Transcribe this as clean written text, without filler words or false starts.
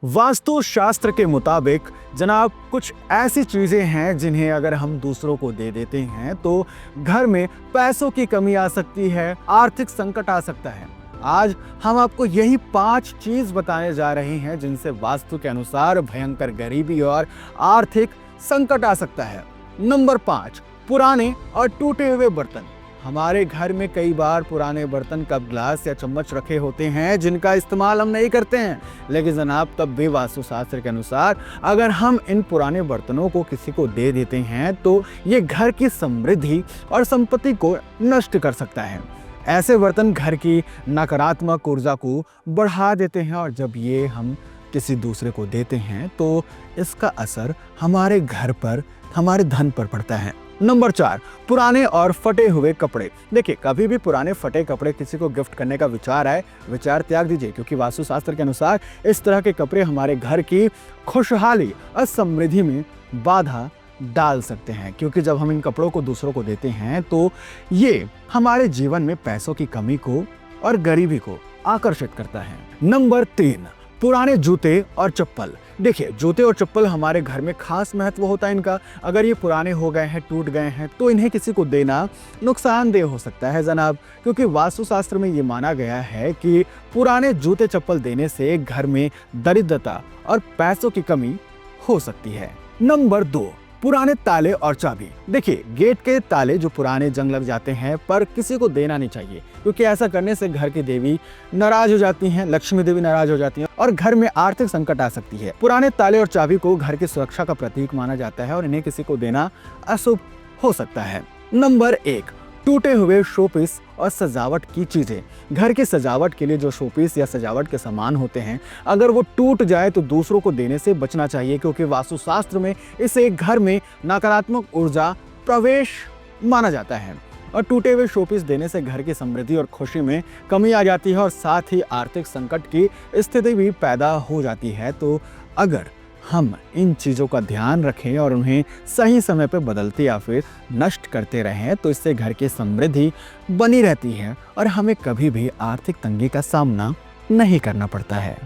वास्तु शास्त्र के मुताबिक जनाब कुछ ऐसी चीजें हैं जिन्हें अगर हम दूसरों को दे देते हैं तो घर में पैसों की कमी आ सकती है, आर्थिक संकट आ सकता है। आज हम आपको यही 5 चीज बताने जा रहे हैं जिनसे वास्तु के अनुसार भयंकर गरीबी और आर्थिक संकट आ सकता है। नंबर 5, पुराने और टूटे हुए बर्तन। हमारे घर में कई बार पुराने बर्तन, कप, ग्लास या चम्मच रखे होते हैं जिनका इस्तेमाल हम नहीं करते हैं, लेकिन जनाब तब भी वास्तुशास्त्र के अनुसार अगर हम इन पुराने बर्तनों को किसी को दे देते हैं तो ये घर की समृद्धि और संपत्ति को नष्ट कर सकता है। ऐसे बर्तन घर की नकारात्मक ऊर्जा को बढ़ा देते हैं और जब ये हम किसी दूसरे को देते हैं तो इसका असर हमारे घर पर, हमारे धन पर पड़ता है। नंबर 4, पुराने और फटे हुए कपड़े। देखिए, कभी भी पुराने फटे कपड़े किसी को गिफ्ट करने का विचार आए, विचार त्याग दीजिए, क्योंकि वास्तुशास्त्र के अनुसार इस तरह के कपड़े हमारे घर की खुशहाली और समृद्धि में बाधा डाल सकते हैं। क्योंकि जब हम इन कपड़ों को दूसरों को देते हैं तो ये हमारे जीवन में पैसों की कमी को और गरीबी को आकर्षित करता है। नंबर 3, पुराने जूते और चप्पल। देखिए, जूते और चप्पल हमारे घर में खास महत्व होता है इनका। अगर ये पुराने हो गए हैं, टूट गए हैं, तो इन्हें किसी को देना नुकसानदेह हो सकता है जनाब, क्योंकि वास्तुशास्त्र में ये माना गया है कि पुराने जूते चप्पल देने से घर में दरिद्रता और पैसों की कमी हो सकती है। नंबर 2, पुराने ताले और चाबी। देखिए, गेट के ताले जो पुराने जंग लग जाते हैं पर किसी को देना नहीं चाहिए, क्योंकि ऐसा करने से घर की देवी नाराज हो जाती हैं, लक्ष्मी देवी नाराज हो जाती हैं और घर में आर्थिक संकट आ सकती है। पुराने ताले और चाबी को घर की सुरक्षा का प्रतीक माना जाता है और इन्हें किसी को देना अशुभ हो सकता है। नंबर 1, टूटे हुए शोपीस और सजावट की चीजें। घर की सजावट के लिए जो शोपीस या सजावट के सामान होते हैं, अगर वो टूट जाए तो दूसरों को देने से बचना चाहिए, क्योंकि वास्तुशास्त्र में इसे घर में नकारात्मक ऊर्जा प्रवेश माना जाता है और टूटे हुए शोपीस देने से घर की समृद्धि और खुशी में कमी आ जाती है और साथ ही आर्थिक संकट की स्थिति भी पैदा हो जाती है। तो अगर हम इन चीज़ों का ध्यान रखें और उन्हें सही समय पर बदलते या फिर नष्ट करते रहें तो इससे घर की समृद्धि बनी रहती है और हमें कभी भी आर्थिक तंगी का सामना नहीं करना पड़ता है।